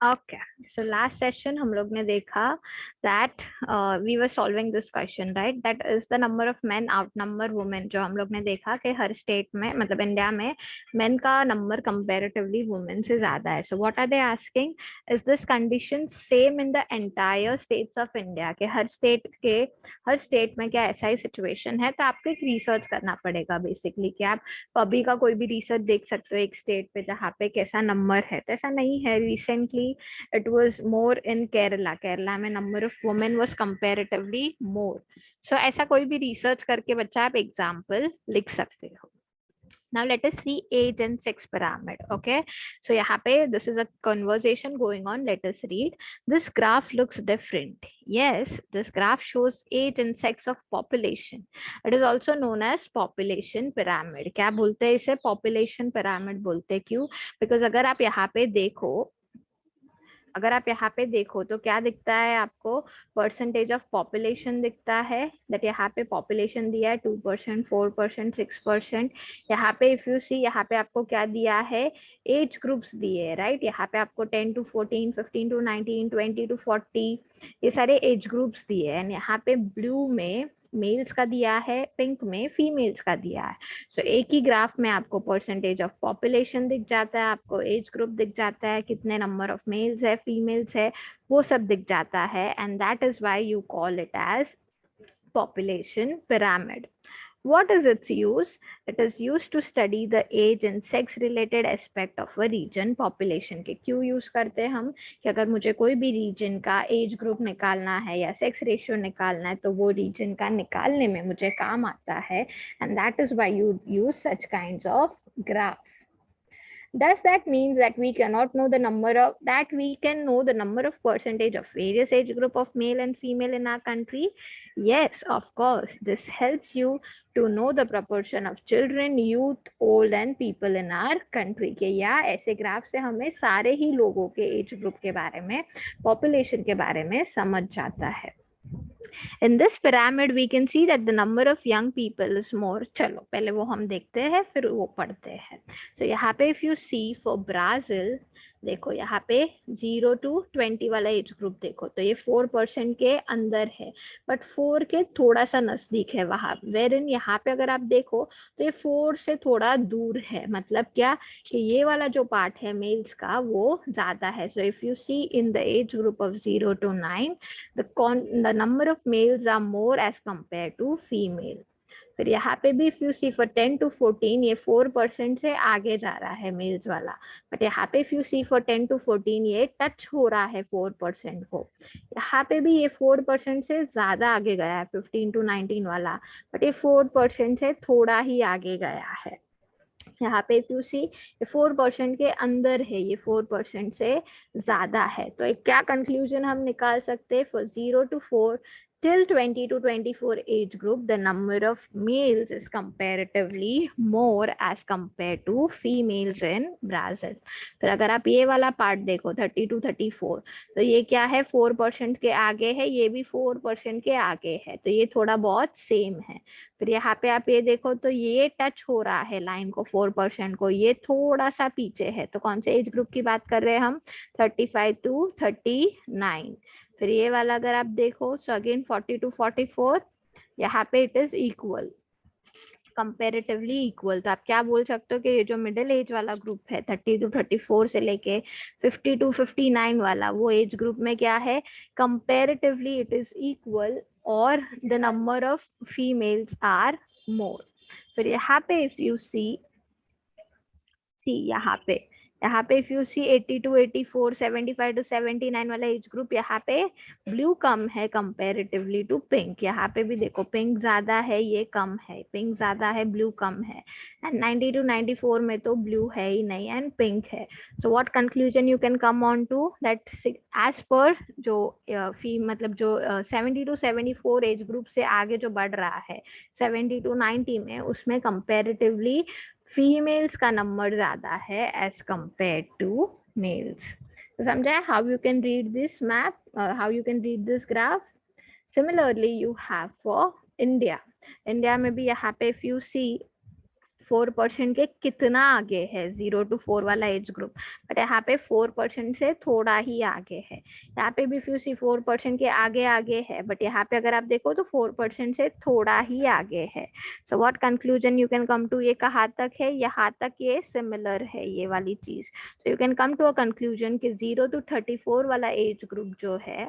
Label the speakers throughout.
Speaker 1: Okay, so last session हम लोग ने देखा that we were solving this question, right? That is the number of men out number women. जो हम लोग ने देखा कि हर स्टेट में, मतलब इंडिया में, मेन का नंबर कंपैरेटिवली वुमेन से ज्यादा है। So what are they asking, is this condition same in the entire states of India? के हर स्टेट में क्या ऐसा ही सिचुएशन है? तो आपको एक रिसर्च करना पड़ेगा बेसिकली, कि आप अभी का कोई भी रिसर्च देख सकते हो एक स्टेट पे जहाँ पे कैसा नंबर है। तो ऐसा नहीं है। Recently it was more in Kerala में number of women was comparatively more. So ऐसा कोई भी रिसर्च करके बच्चा आप एग्जाम्पल लिख सकते हो. Now let us see age and sex pyramid. Okay, so यहाँ पे this is a conversation going on. Let us read. This graph looks different. Yes, this graph shows age and sex of population. It is also known as population pyramid. क्या बोलते हैं इसे? population pyramid बोलते हैं. क्यों? Because अगर आप यहाँ पे देखो, तो क्या दिखता है आपको? परसेंटेज ऑफ पॉपुलेशन दिखता है. दैट यहाँ पे पॉपुलेशन दिया है 2%, 4%, 6%. यहाँ पे इफ यू सी, यहाँ पे आपको क्या दिया है? एज ग्रुप्स दिए है, राइट? यहाँ पे आपको 10 to 14, 15 to 19, 20 to 40, ये सारे एज ग्रुप्स दिए हैं. यहाँ पे ब्लू में मेल्स का दिया है, पिंक में फीमेल्स का दिया है. सो एक ही ग्राफ में आपको परसेंटेज ऑफ पॉपुलेशन दिख जाता है, आपको एज ग्रुप दिख जाता है, कितने नंबर ऑफ मेल्स है, फीमेल्स है, वो सब दिख जाता है. And that is why you call it as population pyramid. What is its use? It is used to study the age and sex related aspect of a region. Population के क्यों use करते हैं हम? कि अगर मुझे कोई भी रीजन का एज ग्रुप निकालना है या सेक्स रेशियो निकालना है, तो वो रीजन का निकालने में मुझे काम आता है. And that is why you use such kinds of graph. Does that mean that we cannot know the number of, that we can know the number of percentage of various age group of male and female in our country? Yes, of course. This helps you to know the proportion of children, youth, old and people in our country. के या ऐसे graph से हमें सारे ही लोगों के age group के बारे में, पॉपुलेशन के बारे में समझ जाता है. In this pyramid we can see that the number of young people is more. चलो पहले वो हम देखते हैं, फिर वो पढ़ते हैं. So यहाँ पे if you see for Brazil, देखो यहाँ पे 0 to 20 वाला एज ग्रुप देखो, तो ये 4% के अंदर है, बट 4 के थोड़ा सा नजदीक है वहां. वेर इन यहाँ पे अगर आप देखो तो ये 4 से थोड़ा दूर है. मतलब क्या? कि ये वाला जो पार्ट है मेल्स का, वो ज्यादा है. So if you see in the age group of 0 to 9, the number of males are more as compared to female. फिर यहाँ पे भी if you see for 10 to 14, ये 4% से आगे जा रहा है मेल्स वाला. बट यहाँ पे if you see for 10 to 14, ये टच हो रहा है 4% को. यहाँ पे भी ये 4% से ज्यादा आगे गया है 15 to 19 वाला, बट ये 4% से थोड़ा ही आगे गया है. यहाँ पे इफ यू सी, ये 4% के अंदर है, ये 4% से ज्यादा है. तो एक क्या कंक्लूजन हम निकाल सकते हैं? For 0 to 4 till 20 to 24 age group, the number of males is comparatively more as compared to females in Brazil. फिर अगर आप ये वाला पार्ट देखो 30 to 34, तो ये क्या है? 4% के आगे है, ये भी 4% के आगे है, तो ये थोड़ा बहुत सेम है. फिर यहाँ पे आप ये देखो तो ये टच हो रहा है लाइन को, 4% को, ये थोड़ा सा पीछे है. तो कौन से एज ग्रुप की बात कर रहे हैं हम? 35 to 39. फिर ये वाला अगर आप देखो, सो अगेन 40 to 44, यहाँ पे it is equal, comparatively equal. तो आप क्या बोल सकते हो कि ये जो मिडिल एज वाला ग्रुप है 30 to 34 से लेके 50 to 59 वाला, वो एज ग्रुप में क्या है? कंपेरेटिवली इट इज इक्वल, और the number of females are more. फिर यहाँ पे इफ यू सी, यहाँ पे if you see 80 to 84, 75 to 79 वाला एज ग्रुप, यहाँ पे ब्लू कम है कंपैरेटिवली टू पिंक. यहाँ पे भी देखो पिंक ज्यादा है, ये कम है. पिंक ज्यादा है, ब्लू कम है. एंड 90 to 94 में तो ब्लू है ही नहीं एंड पिंक है. So what conclusion you can come on to? That age पर जो मतलब जो 70 to 74 एज ग्रुप से आगे जो बढ़ रहा है 70 to 90 में, उसमें कंपैरेटिवली फीमेल्स का नंबर ज्यादा है एज कंपेयर टू मेल्स. समझा how you can read this map, how you can read this graph? Similarly you have for India. India में भी यहाँ पे इफ यू सी 4% के कितना आगे है 0 to 4 वाला एज ग्रुप, बट यहाँ पे 4% से थोड़ा ही आगे है। यहाँ पे भी फ्यू सी 4% के आगे आगे है, बट यहाँ पे अगर आप देखो तो 4% से थोड़ा ही आगे है। So what conclusion you can come to, ये कहाँ तक है, यहाँ तक ये सिमिलर है ये वाली चीज। So you can come to a conclusion कि 0 to 34 वाला एज ग्रुप जो है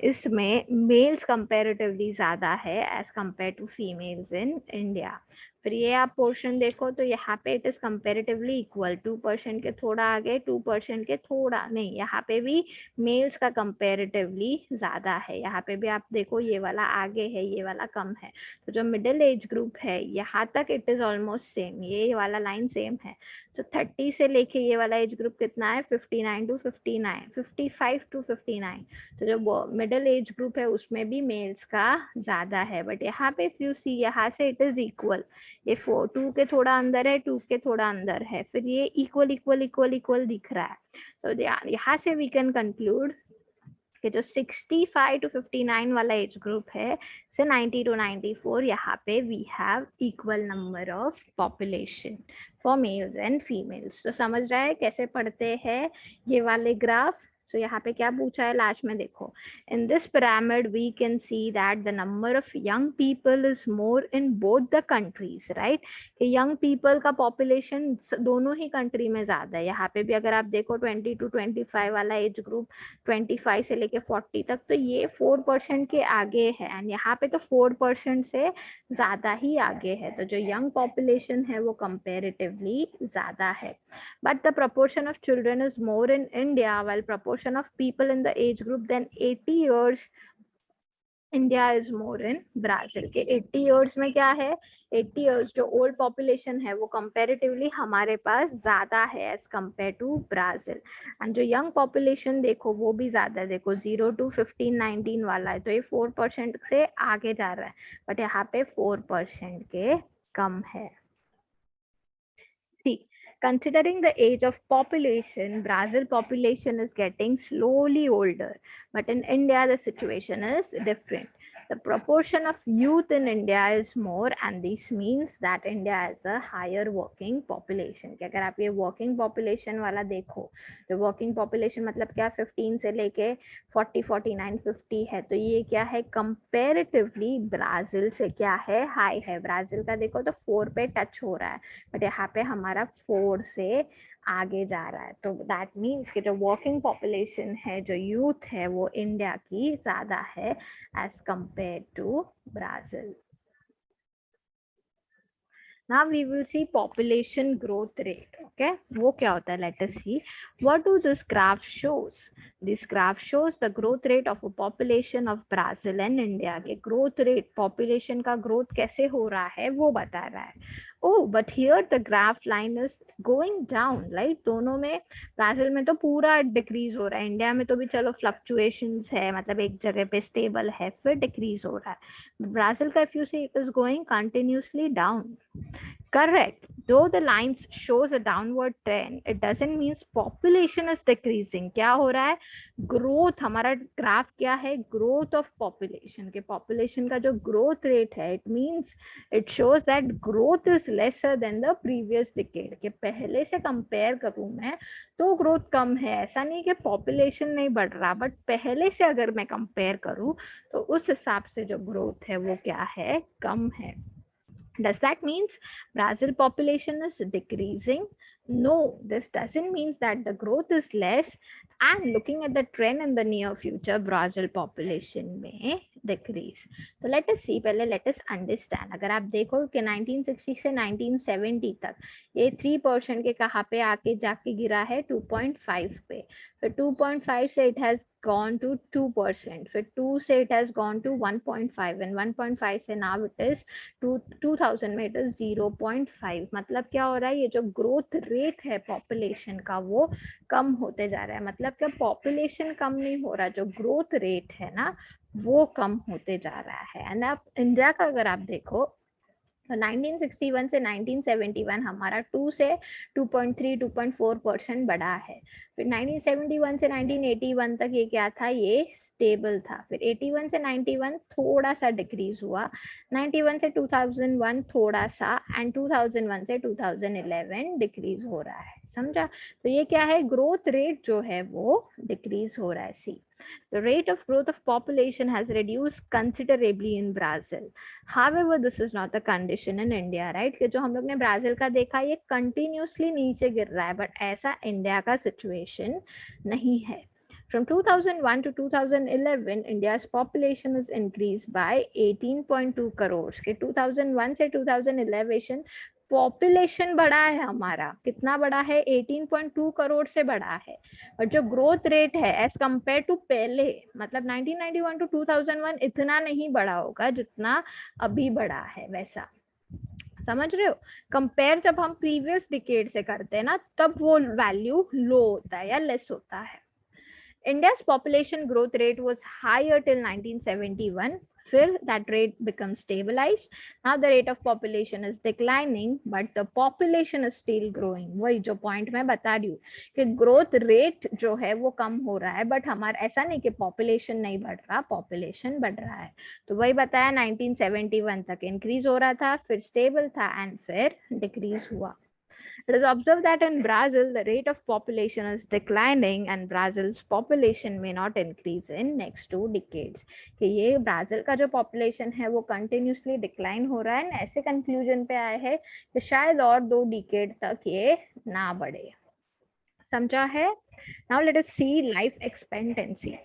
Speaker 1: इसमें मेल्स कंपेरेटिवली ज्यादा है as compare to females in India. फिर ये आप पोर्शन देखो तो यहाँ पे इट इज कंपेरेटिवली इक्वल, 2% के थोड़ा आगे, 2% के थोड़ा नहीं, यहाँ पे भी मेल्स का कंपेरेटिवली ज्यादा है। यहाँ पे भी आप देखो ये वाला आगे है, ये वाला कम है। तो जो मिडिल एज ग्रुप है यहाँ तक इट इज ऑलमोस्ट सेम, ये वाला लाइन सेम है। तो 30 से लेके ये वाला एज ग्रुप कितना है, 59 to 59, 55 to 59। तो जो मिडिल एज ग्रुप है उसमें भी मेल्स का ज्यादा है, बट यहाँ पे यू सी यहाँ से इट इज इक्वल। ये 2 के थोड़ा अंदर है, 2 के थोड़ा अंदर है, फिर ये इक्वल इक्वल इक्वल इक्वल दिख रहा है। तो यहाँ से वी कैन कंक्लूड कि जो 65 to 59 वाला एज ग्रुप है से 90 to 94, यहाँ पे we have equal number of population for males and females. तो समझ रहा है कैसे पढ़ते हैं ये वाले ग्राफ। तो यहाँ पे क्या पूछा है लास्ट में देखो, in this pyramid we can see that the number of young people is more in both the countries, right. Young people का पॉपुलेशन दोनों ही कंट्री में ज्यादा है। यहाँ पे भी अगर आप देखो 20 to 25 वाला एज ग्रुप 25 से लेके 40 तक, तो ये 4% के आगे है, एंड यहाँ पे तो 4% से ज्यादा ही आगे है। तो जो यंग पॉपुलेशन है वो कंपेरेटिवली ज्यादा है, but the proportion of children is more in India, while proportion of people in the age group than 80 years India is more in Brazil. के 80 इयर्स में क्या है, 80 इयर्स जो ओल्ड पॉपुलेशन है वो कंपेरेटिवली हमारे पास ज्यादा है as compare to Brazil. And जो यंग पॉपुलेशन देखो वो भी ज्यादा है, देखो 0 to 15 19 वाला है, तो ये 4% से आगे जा रहा है, बट यहाँ पे 4% के कम है। See, considering the age of population, Brazil population is getting slowly older, but in India the situation is different. The proportion of youth in India is more, and this means that India has a higher working population. कि अगर आप ये working population वाला देखो, तो working population मतलब क्या, 15 से लेके 40 49 50 है, तो ये क्या है comparatively ब्राजील से क्या है, हाई है। ब्राजील का देखो तो 4 पे टच हो रहा है, बट यहाँ पे हमारा 4 से आगे जा रहा है। तो दैट मीन्स कि जो वर्किंग पॉपुलेशन है, जो यूथ है, वो इंडिया की ज्यादा है as compare to Brazil. Now we will see population growth rate. Okay, वो क्या होता है, let us see what do this graph shows. This graph shows the growth rate of a population of Brazil and India. के growth rate, population का growth कैसे हो रहा है वो बता रहा है। Oh, but here the graph line is going down, right? दोनों में, ब्राजील में तो पूरा डिक्रीज हो रहा है, इंडिया में तो भी चलो फ्लक्चुएशंस है, मतलब एक जगह पे स्टेबल है, फिर डिक्रीज हो रहा है। ब्राजील का if you see it is going continuously down. Correct. Though the lines shows a downward trend, it doesn't mean population is decreasing. क्या हो रहा है, ग्रोथ, हमारा ग्राफ क्या है, ग्रोथ ऑफ पॉपुलेशन के, पॉपुलेशन का जो ग्रोथ रेट है, it means it shows that growth is lesser than the previous decade. के पहले से कंपेयर करूं मैं तो ग्रोथ कम है, ऐसा नहीं कि पॉपुलेशन नहीं बढ़ रहा, बट पहले से अगर मैं कंपेयर करूं तो उस हिसाब से जो ग्रोथ है वो क्या है, कम है। Does that mean Brazil population is decreasing? No, this doesn't mean that the growth is less. And looking at the trend in the near future, Brazil population may decrease. So let us see, पहले let us understand. अगर आप देखो कि 1960 से 1970 तक ये 3% के कहाँ पे आके जाके गिरा है, 2.5 पे, फिर 2.5 से it has gone to 2%, फिर 2 से it has gone to 1.5, and 1.5 से now it is 2000 में it is 0.5। मतलब क्या हो रहा है, ये जो ग्रोथ रेट है पॉपुलेशन का वो कम होते जा रहा है। मतलब क्या, पॉपुलेशन कम नहीं हो रहा, जो ग्रोथ रेट है ना वो कम होते जा रहा है। एंड आप इंडिया का अगर आप देखो तो 1961 से 1971 हमारा 2 से 2.3 2.4% बढ़ा है। फिर 1971 से 1981 तक ये क्या था, ये स्टेबल था। फिर 81 से 91 थोड़ा सा डिक्रीज हुआ, 91 से 2001 थोड़ा सा, एंड 2001 से 2011 डिक्रीज हो रहा है। समझा? तो ये क्या है, ग्रोथ रेट जो है वो डिक्रीज हो रहा है। सी the rate of growth of population has reduced considerably in Brazil. However, this is not the condition in India, right? कि जो हम लोग ने ब्राजील का देखा ये कंटिन्यूसली नीचे गिर रहा है, बट ऐसा इंडिया का सिचुएशन नहीं है। From 2001 to 2011, India's population is increased by 18.2 crores. के 2001 से 2011 पॉपुलेशन बढ़ा है हमारा, कितना बढ़ा है, 18.2 करोड़ से बढ़ा है। और जो ग्रोथ रेट है एज कंपेयर टू पहले, मतलब 1991 टू 2001 इतना नहीं बढ़ा होगा जितना अभी बढ़ा है वैसा। समझ रहे हो? कंपेयर जब हम प्रीवियस डिकेड से करते हैं ना, तब वो वैल्यू लो होता है या लेस होता है। India's population growth rate was higher till 1971. फिर that rate becomes stabilized. Now the rate of population is declining, but the population is still growing. वही जो point मैं बता रही हूँ कि growth rate जो है वो कम हो रहा है, but हमारा ऐसा नहीं कि population नहीं बढ़ रहा, population बढ़ रहा है। तो वही बताया 1971 तक increase हो रहा था, फिर stable था, and फिर decrease हुआ। It is observed that in Brazil, the rate of population is declining and Brazil's population may not increase in next 2 decades. कि ये ब्राजील का जो population है वो continuously decline हो रहा है, ऐसे conclusion पे आए हैं कि शायद और 2 decade तक ये ना बढ़े। समझा है? Now let us see life expectancy.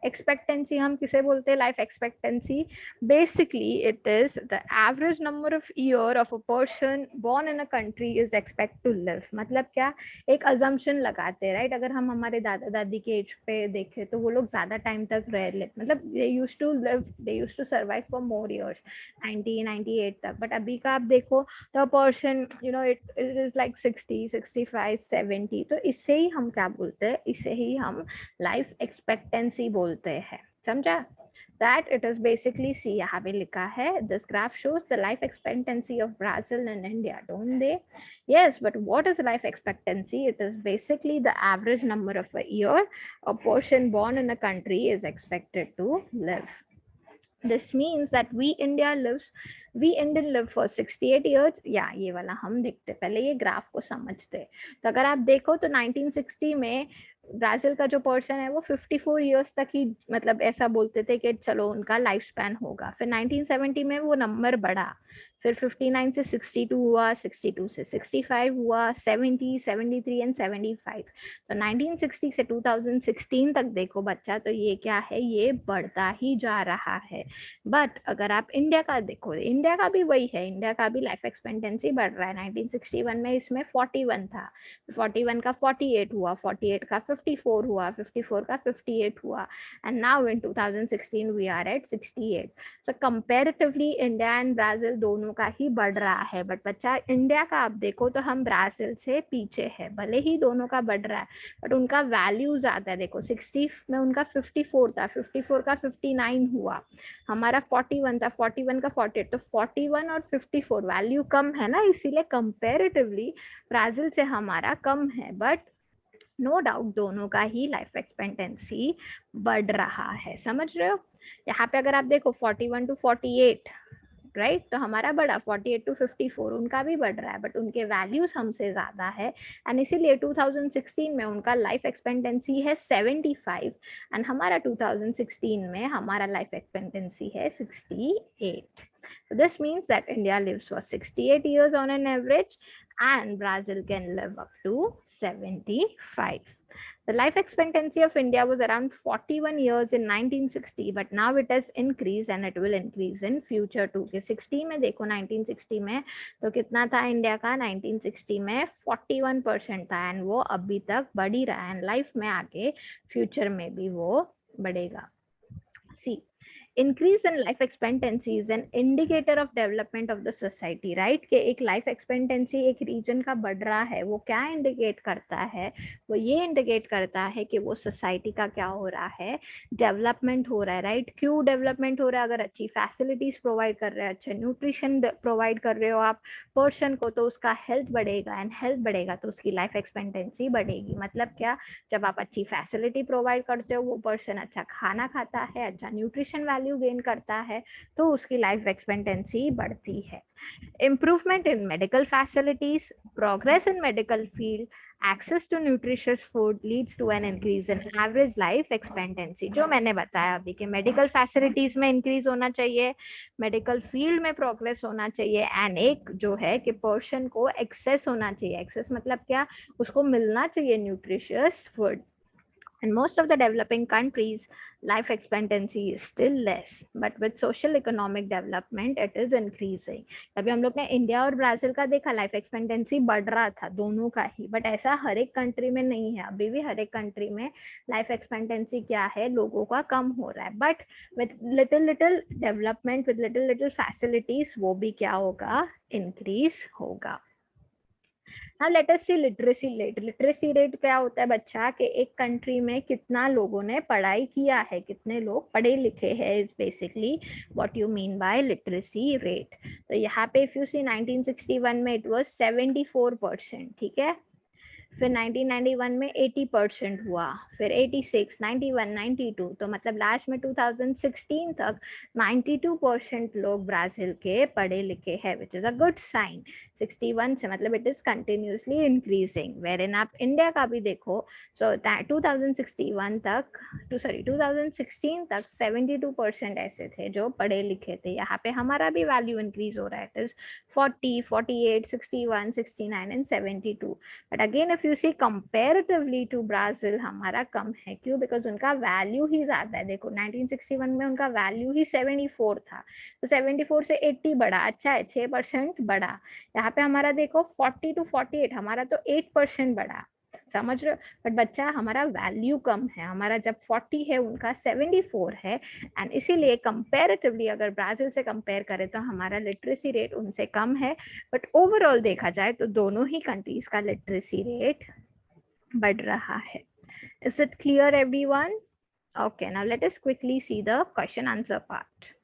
Speaker 1: Expectancy हम किसे बोलते हैं, life expectancy? Basically it is the average number of year of a person born in a country is expect to live. मतलब क्या, एक अजम्पशन लगाते हैं, राइट? अगर हम हमारे दादा दादी के एज पे देखें तो वो लोग ज्यादा टाइम तक रह ले, मतलब they used to live, they used to survive for more years, 90 98 तक। बट अभी का आप देखो तो person you know it is like 60 65 70। तो इससे ही हम क्या बोलते हैं, इसे ही हम लाइफ एक्सपेक्टेंसी बोलते हैं। समझा? that it is basically, see यहाँ पे लिखा है, this graph shows the life expectancy of Brazil and India, don't they? Yes, but what is life expectancy? It is basically the average number of a year a person born in a country is expected to live. This means that we Indian live for 68 years. या ये वाला हम देखते, पहले ये graph को समझते। तो अगर आप देखो तो 1960 में ब्राजील का जो पर्सन है वो 54 इयर्स तक ही, मतलब ऐसा बोलते थे कि चलो उनका लाइफ स्पैन होगा। फिर 1970 में वो नंबर बढ़ा, फिर 59 से 62 हुआ, 62 से 65 हुआ, 70 73 एंड 75। तो 1960 से 2016 तक देखो बच्चा, तो ये क्या है, ये बढ़ता ही जा रहा है। बट अगर आप इंडिया का देखो, इंडिया का भी वही है, इंडिया का भी लाइफ एक्सपेक्टेंसी बढ़ रहा है। 1961 में इसमें 41 था, 41 का 48 हुआ, 48 का 54 हुआ, 54 का 58 हुआ, and now in 2016 we are at 68। So comparatively India and Brazil दोनों का ही बढ़ रहा है। बट बच्चा इंडिया का आप देखो तो हम ब्राजील से पीछे है, भले ही दोनों का बढ़ रहा है बट उनका वैल्यू ज्यादा है। देखो 60 में उनका 54 था, 54 का 59 हुआ, हमारा 41 था, 41 का 48। तो 41 और 54 वैल्यू कम है ना, इसीलिए कंपेरेटिवली ब्राजील से हमारा कम है। बट नो डाउट दोनों का ही लाइफ एक्सपेक्टेंसी बढ़ रहा है। समझ रहे हो? यहाँ पे अगर आप देखो 41 टू 48, राइट, तो हमारा बढ़ा, 48 टू 54 उनका भी बढ़ रहा है, बट उनके वैल्यूज हमसे ज्यादा है, एंड इसीलिए 2016 में उनका लाइफ एक्सपेक्टेंसी है 75 एंड हमारा 2016 में हमारा लाइफ एक्सपेक्टेंसी है 68. So this means that India lives for 68 years on an average and Brazil can live up to 75. The life expectancy of India was around 41 years in 1960, but now it has increased and it will increase in future too. कि 60 में देखो, 1960 में तो कितना था India का, 1960 में 41% था, एंड वो अभी तक बढ़ ही रहा है, एंड लाइफ में आगे फ्यूचर में भी वो बढ़ेगा। See increase in life expectancy is an indicator of development of the society, right? कि एक लाइफ एक्सपेक्टेंसी एक रीजन का बढ़ रहा है, वो क्या इंडिकेट करता है? वो ये इंडिकेट करता है कि वो सोसाइटी का क्या हो रहा है, डेवलपमेंट हो रहा है, राइट? क्यों डेवलपमेंट हो रहा है? अगर अच्छी फैसिलिटीज प्रोवाइड कर रहे हैं, अच्छा न्यूट्रिशन प्रोवाइड कर रहे हो आप पर्सन को, तो उसका हेल्थ बढ़ेगा, एंड हेल्थ बढ़ेगा तो उसकी लाइफ एक्सपेक्टेंसी बढ़ेगी। मतलब क्या? जब आप अच्छी फैसिलिटी प्रोवाइड करते हो, वो पर्सन अच्छा खाना खाता है, अच्छा न्यूट्रिशन वैल्यू गेन करता है, तो उसकी लाइफ एक्सपेक्टेंसी बढ़ती है। Improvement in medical facilities, progress in medical field, access to nutritious food leads to an increase in average life expectancy। जो मैंने बताया अभी कि मेडिकल फैसिलिटीज में इंक्रीज होना चाहिए, मेडिकल फील्ड में प्रोग्रेस होना चाहिए, एंड एक जो है कि पर्सन को एक्सेस होना चाहिए। एक्सेस मतलब क्या? उसको मिलना चाहिए nutritious food. In most of the developing countries, life expectancy is still less, but with social economic development, it is increasing. अभी हम लोग ने इंडिया और ब्राजील का देखा, लाइफ एक्सपेक्टेंसी बढ़ रहा था दोनों का ही, बट ऐसा हर एक कंट्री में नहीं है। अभी भी हर एक कंट्री में लाइफ एक्सपेक्टेंसी क्या है, लोगों का कम हो रहा है, but with little little development, with little little facilities, वो भी क्या होगा, इंक्रीज होगा। हाँ, लेट अस सी लिटरेसी रेट। लिटरेसी रेट क्या होता है बच्चा? कि एक कंट्री में कितना लोगों ने पढ़ाई किया है, कितने लोग पढ़े लिखे हैं, is basically what you mean by literacy rate. तो यहाँ पे इफ यू सी 1961 में इट वाज 74%, ठीक है। फिर 1991 में 80% हुआ, फिर 86, 91, 92, तो मतलब लास्ट में 2016 तक 92% लोग ब्राजील के पढ़े लिखे हैं, which is a good sign. 61 से मतलब it is continuously increasing. Where in आप इंडिया का भी देखो, सो 2016 तक 72% ऐसे थे जो पढ़े लिखे थे। यहाँ पे हमारा भी वैल्यू इंक्रीज हो रहा है, it is 40, 48, 61, 69 and 72। But again if you see comparatively to Brazil, हमारा कम है। क्यों? बिकॉज उनका वैल्यू ही ज्यादा है। देखो 1961 में उनका वैल्यू ही 74 था, तो 74 से 80 बढ़ा, अच्छा है, 6% बढ़ा। यहाँ पे हमारा देखो 40 to 48, हमारा तो 8% बढ़ा। समझ रहे हो? बट बच्चा हमारा वैल्यू कम है, हमारा जब 40 है उनका 74 है, एंड इसीलिए कंपेरेटिवली अगर ब्राजील से कंपेयर करें तो हमारा लिटरेसी रेट उनसे कम है। बट ओवरऑल देखा जाए तो दोनों ही कंट्रीज का लिटरेसी रेट बढ़ रहा है। Is it clear everyone? Okay, now let us quickly see the question answer part.